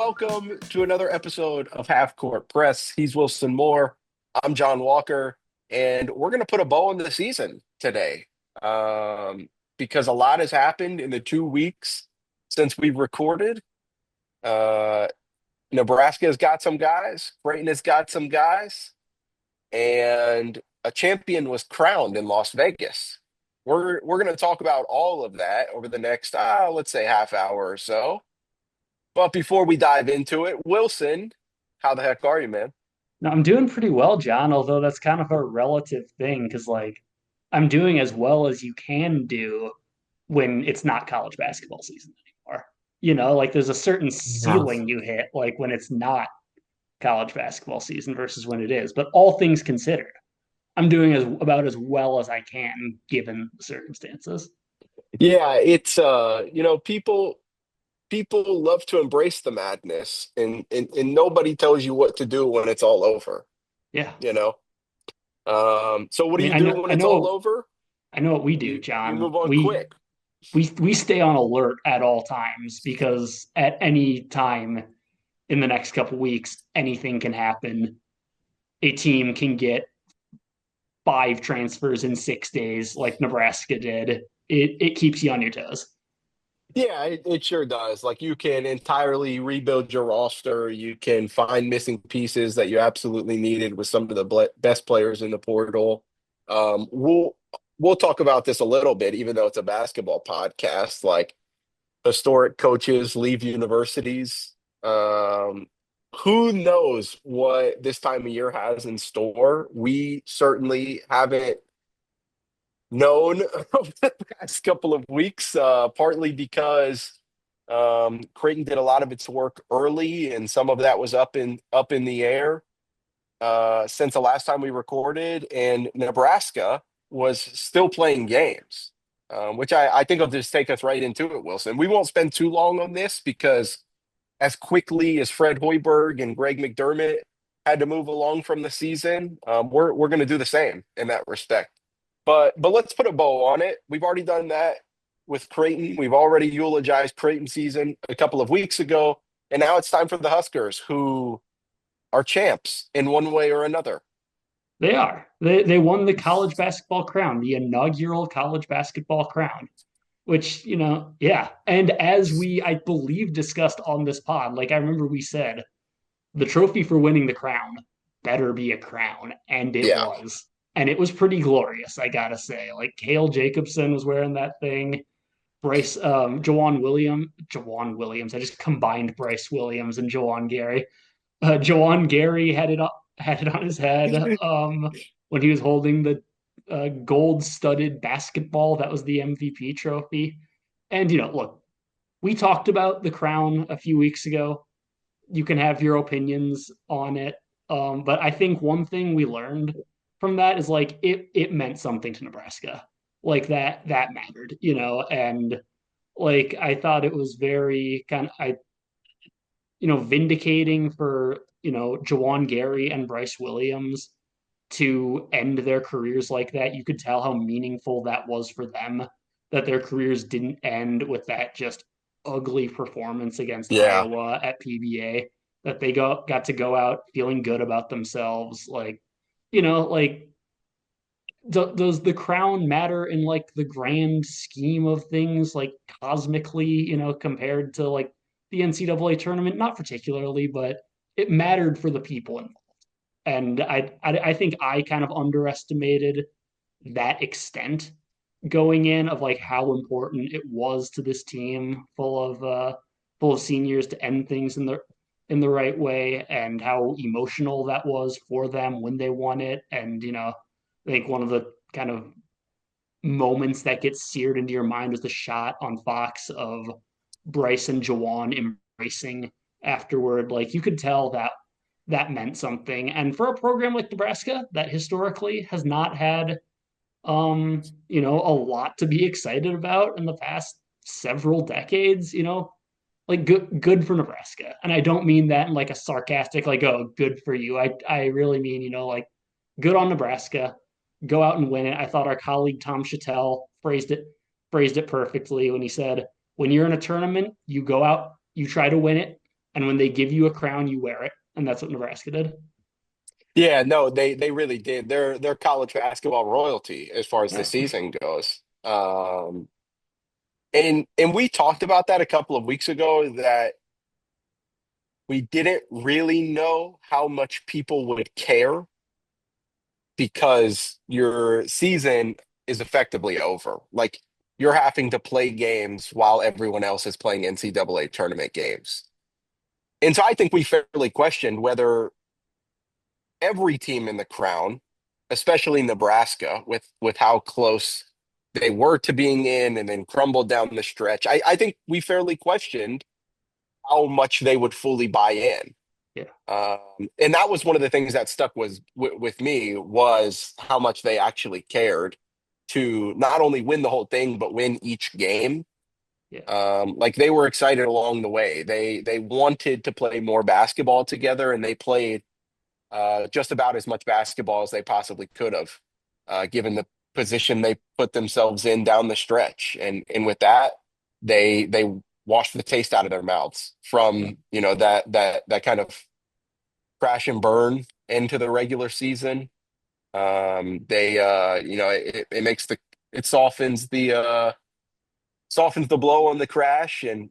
welcome to another episode of Half Court Press. He's Wilson Moore. I'm John Walker, and we're going to put a bow on the season today because a lot has happened in the 2 weeks since we've recorded. Uh, Nebraska has got some guys, Creighton has got some guys, and a champion was crowned in Las Vegas. We're going to talk about all of that over the next, let's say, half hour or so. But before we dive into it, Wilson, how the heck are you, man? No, I'm doing pretty well, John, although that's kind of a relative thing because, I'm doing as well as you can do when it's not college basketball season anymore. There's a certain Yeah. ceiling you hit, like when it's not college basketball season versus when it is. But all things considered, I'm doing about as well as I can given the circumstances. Yeah, it's people love to embrace the madness and nobody tells you what to do when it's all over, Yeah. you know. So what I do mean, you do when it's all over? I know what we do, You John. move on quick. We stay on alert at all times because at any time in the next couple weeks, anything can happen. A team can get 5 transfers in 6 days, like Nebraska did. It keeps you on your toes. Yeah, it sure does. Like you can entirely rebuild your roster. You can find missing pieces that you absolutely needed with some of the best players in the portal. Um, we'll we'll talk about this a little bit, even though it's a basketball podcast. Like historic coaches leave universities. Who knows what this time of year has in store? We certainly haven't known over the past couple of weeks, partly because Creighton did a lot of its work early, and some of that was up in the air since the last time we recorded, and Nebraska was still playing games, which I think will just take us right into it, Wilson. We won't spend too long on this because as quickly as Fred Hoiberg and Greg McDermott had to move along from the season, we're going to do the same in that respect. But let's put a bow on it. We've already done that with Creighton. We've already eulogized Creighton season a couple of weeks ago, and now it's time for the Huskers, who are champs in one way or another. They are. They won the college basketball crown, the inaugural college basketball crown, which, yeah. And as we, I believe, discussed on this pod, like I remember we said, the trophy for winning the crown better be a crown, and it Yeah. was. And it was pretty glorious, I gotta say. Like Cale Jacobson was wearing that thing. Jawan Williams. I just combined Bryce Williams and Jawan Gary. Jawan Gary had it on his head when he was holding the gold-studded basketball that was the MVP trophy. And look, we talked about the crown a few weeks ago. You can have your opinions on it, but I think one thing we learned from that is like it meant something to Nebraska, like that mattered, and like I thought it was very kind of vindicating for, Jawan Gary and Bryce Williams to end their careers like that. You could tell how meaningful that was for them, that their careers didn't end with that just ugly performance against Yeah. Iowa at PBA, that they got to go out feeling good about themselves. Like, like does the crown matter in like the grand scheme of things, like cosmically, compared to like the NCAA tournament? Not particularly, but it mattered for the people involved. And I think I kind of underestimated that extent going in of like how important it was to this team full of seniors to end things in the right way, and how emotional that was for them when they won it. And I think one of the kind of moments that gets seared into your mind was the shot on Fox of Bryce and Jawan embracing afterward. Like you could tell that that meant something. And for a program like Nebraska that historically has not had a lot to be excited about in the past several decades, like good for Nebraska. And I don't mean that in like a sarcastic, like, oh, good for you. I really mean, like good on Nebraska. Go out and win it. I thought our colleague Tom Chattel phrased it perfectly when he said, when you're in a tournament, you go out, you try to win it, And when they give you a crown, you wear it. And that's what Nebraska did. Yeah, no, they really did. They're college basketball royalty as far as the Yeah. season goes. And we talked about that a couple of weeks ago that we didn't really know how much people would care because your season is effectively over. Like you're having to play games while everyone else is playing NCAA tournament games. And so I think we fairly questioned whether every team in the crown, especially Nebraska, with how close they were to being in and then crumbled down the stretch. I think we fairly questioned how much they would fully buy in. Yeah. And that was one of the things that stuck with me was how much they actually cared to not only win the whole thing but win each game. Yeah. Like they were excited along the way. They wanted to play more basketball together, and they played just about as much basketball as they possibly could have, given the position they put themselves in down the stretch. And with that, they washed the taste out of their mouths Yeah. from that kind of crash and burn into the regular season. They it makes it softens the blow on the crash and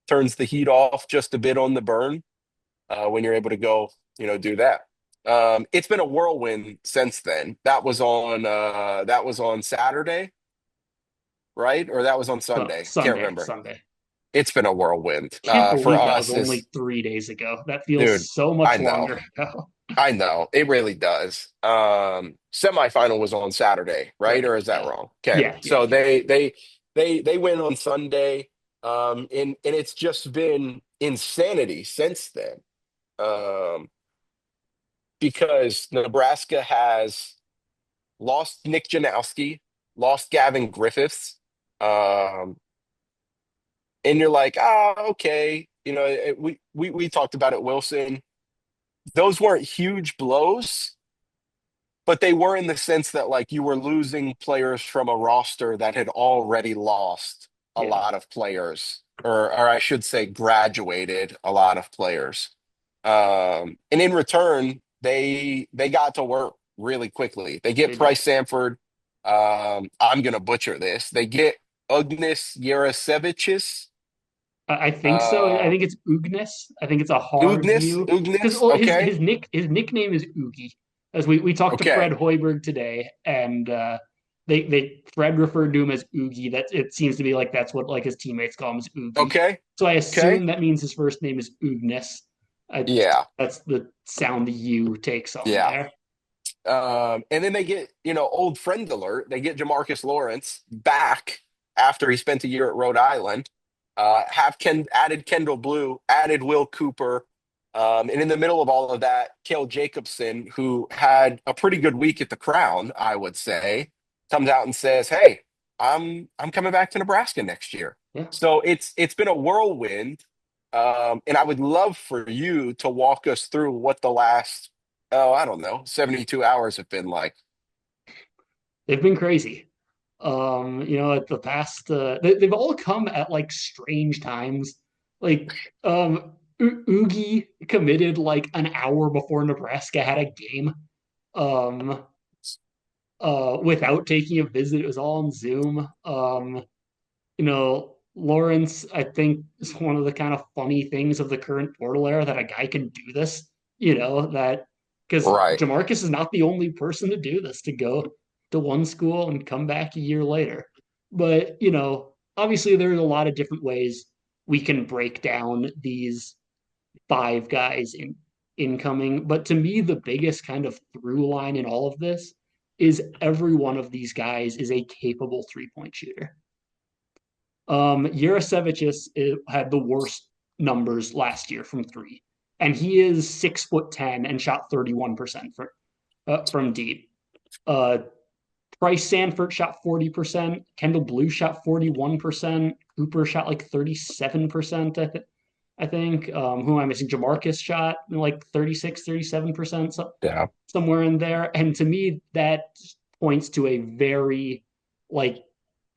turns the heat off just a bit on the burn when you're able to go do that. It's been a whirlwind since then. That was on Saturday, right? Or that was on So Sunday. Can't Sunday, remember. Sunday. It's been a whirlwind Can't for believe that was us only as 3 days ago. That dude. feels so I much know. longer ago. I know it really does. Semifinal was on Saturday, right? Right. Or is that Yeah. wrong? Okay, Yeah. Yeah. so Yeah. they win on Sunday, and it's just been insanity since then, because Nebraska has lost Nick Janowski, lost Gavin Griffiths, um, and you're like, okay, we talked about it, Wilson. Those weren't huge blows, but they were in the sense that like you were losing players from a roster that had already lost a Yeah. lot of players, or I should say, graduated a lot of players. And in return, they got to work really quickly. They get They did. Price Sanford. I'm gonna butcher this. They get Ugnis Yerasevicis. I think so. I Uh, think it's Ugnis. I think it's a hard U because Ugnis. his Okay, his nickname is Oogie. As we talked to okay, Fred Hoiberg today, and they Fred referred to him as Oogie. That it seems to be like that's what like his teammates call him is Oogie. okay, So I okay. assume that means his first name is Ugnis. I, Yeah, that's the sound the U takes on yeah. there. And then they get, old friend alert. They get Jamarcus Lawrence back after he spent a year at Rhode Island. Have added Kendall Blue, added Will Cooper, and in the middle of all of that, Kale Jacobson, who had a pretty good week at the Crown, I would say, comes out and says, "Hey, I'm coming back to Nebraska next year." Yeah. So it's been a whirlwind, and I would love for you to walk us through what the last I don't know, 72 hours have been like. They've been crazy. At the past, they've all come at like strange times. Like, Oogie committed like an hour before Nebraska had a game. Um, without taking a visit, it was all on Zoom. Lawrence, I think, is one of the kind of funny things of the current portal era that a guy can do this. That because Right. Jamarcus is not the only person to do this, to go to one school and come back a year later. But, obviously there's a lot of different ways we can break down these five guys in incoming. But to me, the biggest kind of through line in all of this is every one of these guys is a capable 3-point shooter. Yurasevicius had the worst numbers last year from three, and he is 6'10" and shot 31% from deep. Uh, Price Sanford shot 40%. Kendall Blue shot 41%. Cooper shot like 37%, I think. Who am I missing? Jamarcus shot like 36, 37%, Yeah. somewhere in there. And to me, that points to a very like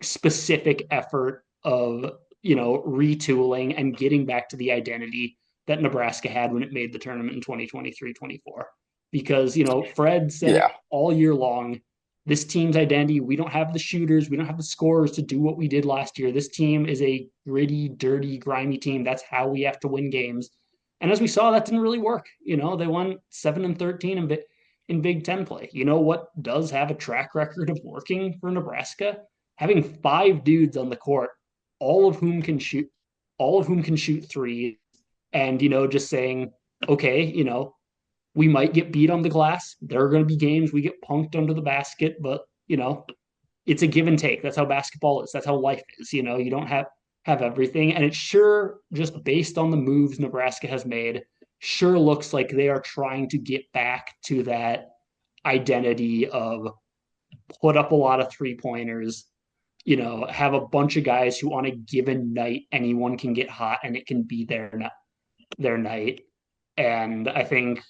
specific effort of retooling and getting back to the identity that Nebraska had when it made the tournament in 2023-24. Because, you know, Fred said it Yeah. all year long. This team's identity, we don't have the shooters, we don't have the scorers to do what we did last year. This team is a gritty, dirty, grimy team. That's how we have to win games. And as we saw, that didn't really work. You know, they won 7-13 in Big Ten play. You know what does have a track record of working for Nebraska? Having five dudes on the court, all of whom can shoot, all of whom can shoot three, and you know, just saying, okay, you know, we might get beat on the glass. There are going to be games we get punked under the basket, but you know, it's a give and take. That's how basketball is. That's how life is. You know, you don't have everything, and it sure just based on the moves Nebraska has made, sure looks like they are trying to get back to that identity of put up a lot of three pointers. You know, have a bunch of guys who on a given night anyone can get hot and it can be their night. And I think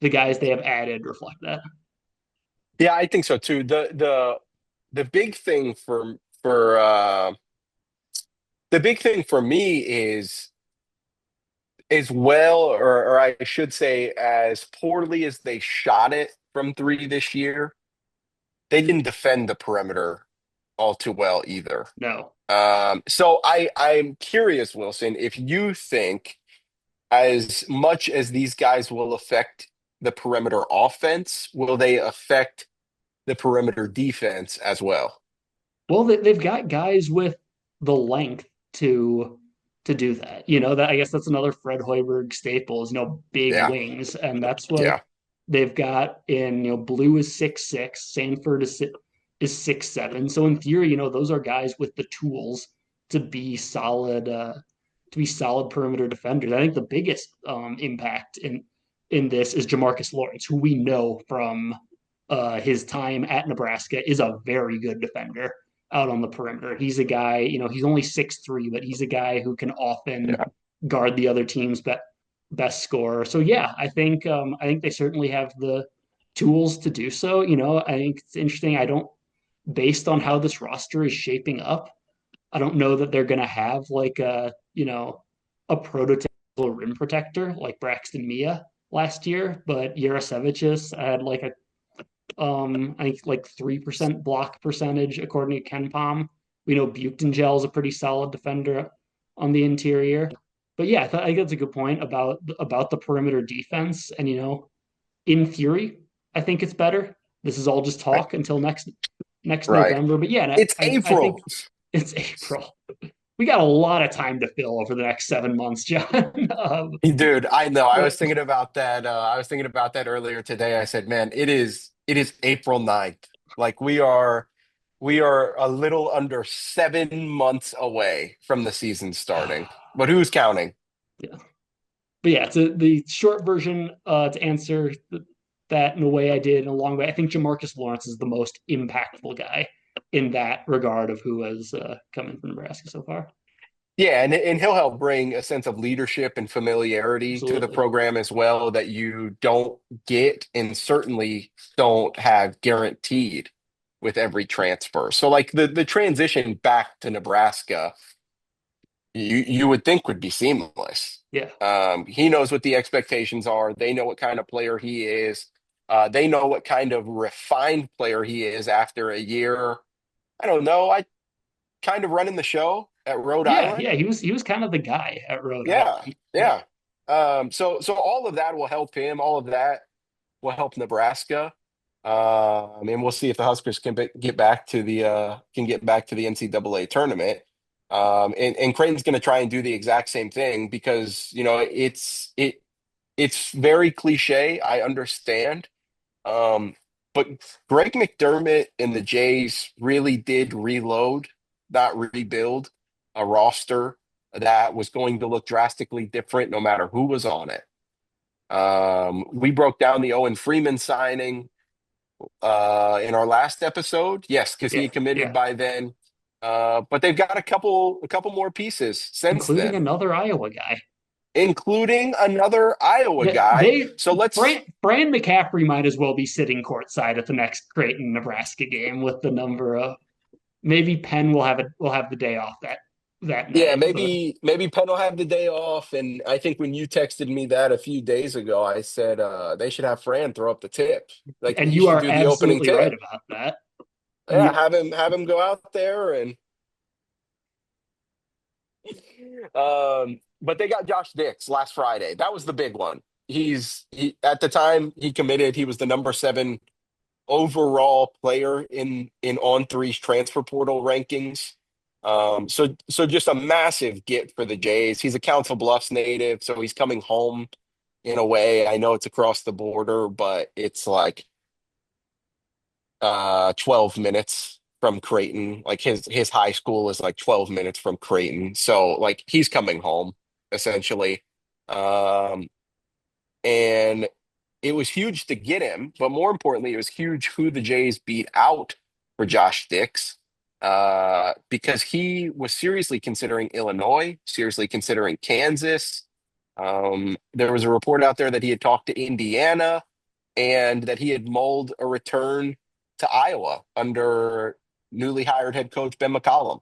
the guys they have added reflect that. Yeah, I think so too. The big thing for the big thing for me is as well, or I should say, as poorly as they shot it from three this year, they didn't defend the perimeter all too well either. No. So I'm curious, Wilson, if you think as much as these guys will affect the perimeter offense, will they affect the perimeter defense as well? Well, they've got guys with the length to do that. You know, that I guess that's another Fred Hoiberg staple is, you know, big Yeah, wings. And that's what yeah, they've got in, you know, Blue is 6'6", Sanford is 6'7". So in theory, you know, those are guys with the tools to be solid perimeter defenders. I think the biggest impact in this is Jamarcus Lawrence, who we know from his time at Nebraska is a very good defender out on the perimeter. He's a guy, you know, he's only 6'3", but he's a guy who can often yeah. guard the other team's best scorer. So yeah, I think they certainly have the tools to do so. You know, I think it's interesting. I don't, based on how this roster is shaping up, I don't know that they're going to have like a, you know, a prototypical rim protector like Braxton Mia last year, but Yarosevicius had like a I think like 3% block percentage according to Ken Palm. We know Buchtengel is a pretty solid defender on the interior. But yeah, I think that's a good point about the perimeter defense. And you know, in theory, I think it's better. This is all just Right. talk until next Right. November. But yeah, It's I think April. it's April. We got a lot of time to fill over the next 7 months, John. Dude, I know. I was But thinking about that. I was thinking about that earlier today. I said, man, it is April 9th. Like we are a little under 7 months away from the season starting. But who's counting? yeah, but yeah, the short version to answer that in a way I did in a long way. I think Jamarcus Lawrence is the most impactful guy in that regard of who has come in from Nebraska so far. Yeah, and he'll help bring a sense of leadership and familiarity to the Absolutely. program as well that you don't get and certainly don't have guaranteed with every transfer. So like the transition back to Nebraska, you would think would be seamless. Yeah. He knows what the expectations are. They know what kind of player he is. They know what kind of refined player he is after a year. I don't know. I kind of running the show at Rhode Yeah, Island. yeah, he was kind of the guy at Rhode Yeah, Island. Yeah. yeah. So all of that will help him. All of that will help Nebraska. And we'll see if the Huskers get back to the NCAA tournament. And Creighton's going to try and do the exact same thing because it's very cliche. I understand. Um, but Greg McDermott and the Jays really did reload, not rebuild, a roster that was going to look drastically different no matter who was on it. We broke down the Owen Freeman signing in our last episode. Yes, because he Yeah. had committed Yeah. by then. But they've got a couple more pieces since Including then, another Iowa guy. including another Iowa guy. They So let's Fran McCaffrey might as well be sitting courtside at the next Creighton Nebraska game with the number of maybe Penn will have the day off that Yeah, night. But maybe Penn will have the day off. And I think when you texted me that a few days ago, I said they should have Fran throw up the tip. Like and he you should are do the opening absolutely right tip. about that. Yeah, You have him go out there and but they got Josh Dix last Friday. That was the big one. He at the time he committed, he was the number 7 overall player in On Three's transfer portal rankings. So just a massive get for the Jays. He's a Council Bluffs native, so he's coming home in a way. I know it's across the border, but it's like 12 minutes from Creighton. Like his high school is like 12 minutes from Creighton. So like he's coming home essentially. Um, and it was huge to get him, but more importantly, it was huge who the Jays beat out for Josh Dix, because he was seriously considering Illinois, seriously considering Kansas. There was a report out there that he had talked to Indiana and that he had mulled a return to Iowa under newly hired head coach Ben McCollum.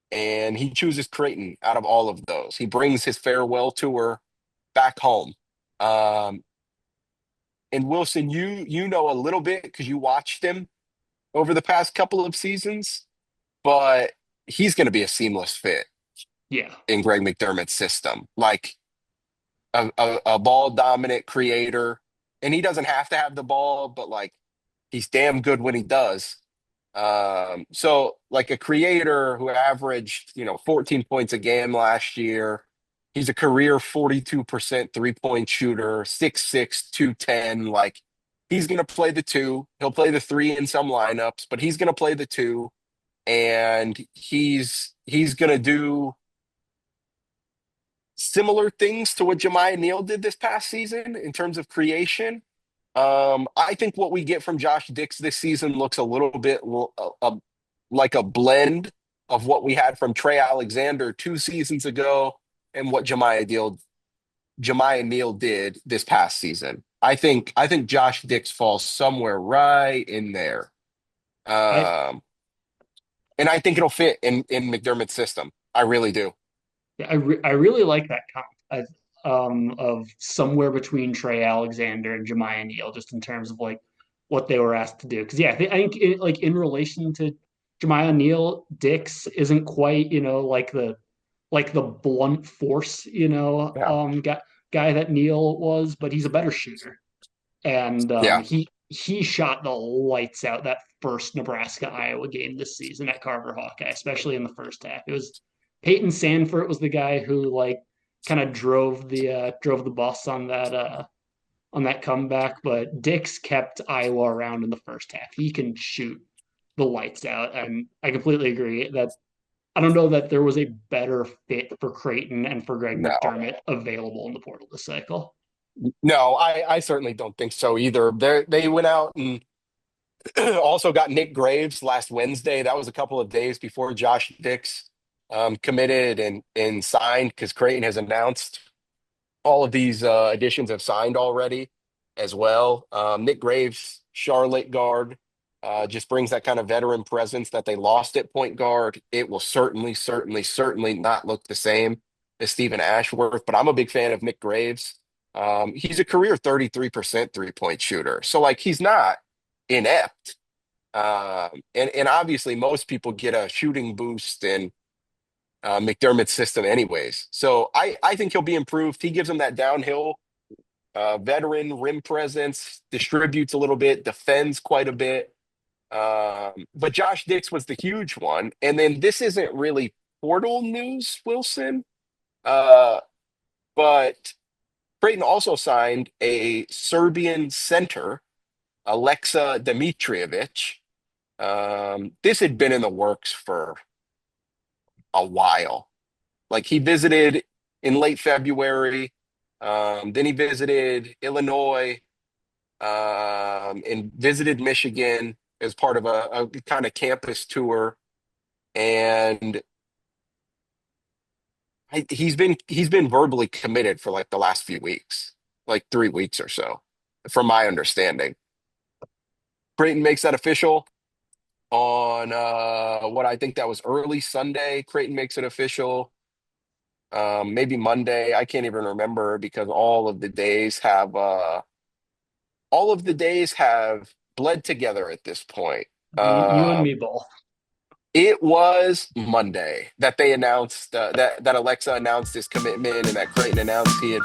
And he chooses Creighton out of all of those. He brings his farewell tour back home. Um, and Wilson, you know a little bit because you watched him over the past couple of seasons, but he's going to be a seamless fit yeah. in Greg McDermott's system. Like a ball dominant creator, and he doesn't have to have the ball, but like he's damn good when he does. So like a creator who averaged, 14 points a game last year. He's a career 42% three-point shooter, 6'6", 210. Like he's gonna play the two. He'll play the three in some lineups, but he's gonna play the two. And he's gonna do similar things to what Jemiah Neal did this past season in terms of creation. I think what we get from Josh Dix this season looks a little bit like a blend of what we had from Trey Alexander 2 seasons ago and what Jemiah Neal did this past season. I think Josh Dix falls somewhere right in there. I Um, and I think it'll fit in McDermott's system. I really do. I really like that comp. Of somewhere between Trey Alexander and Jemiah Neal, just in terms of like what they were asked to do. Because yeah, I think like in relation to Jemiah Neal, Dix isn't quite like the blunt force Yeah. guy that Neal was, but he's a better shooter. And Yeah. he shot the lights out that first Nebraska Iowa game this season at Carver Hawkeye, especially in the first half. It was Peyton Sandfort was the guy who like kind of drove the bus on that comeback, but Dix kept Iowa around in the first half. He can shoot the lights out, and I completely agree that I don't know that there was a better fit for Creighton and for Greg No. McDermott available in the portal this cycle. No, I certainly don't think so either. They went out and also got Nick Graves last Wednesday. That was a couple of days before Josh Dix committed and signed because Creighton has announced all of these additions have signed already as well. Nick Graves, Charlotte guard, just brings that kind of veteran presence that they lost at point guard. It will certainly not look the same as Stephen Ashworth, but I'm a big fan of Nick Graves. He's a career 33% three-point shooter. So like he's not inept. And obviously most people get a shooting boost in McDermott's system anyways. So I think he'll be improved. He gives them that downhill veteran rim presence, distributes a little bit, defends quite a bit. But Josh Dix was the huge one. And then this isn't really portal news, Wilson, uh, but Creighton also signed a Serbian center, Alexa Dimitrijevic. This had been in the works for a while. Like he visited in late February. Then he visited Illinois and visited Michigan as part of a kind of campus tour. And he's been verbally committed for like the last few weeks, like 3 weeks or so, from my understanding. Creighton makes that official. on what I think that was early Sunday. Creighton makes it official. Maybe Monday. I can't even remember because all of the days have bled together at this point. You and Uh, me both. it was Monday that they announced that Alexa announced his commitment and that Creighton announced he had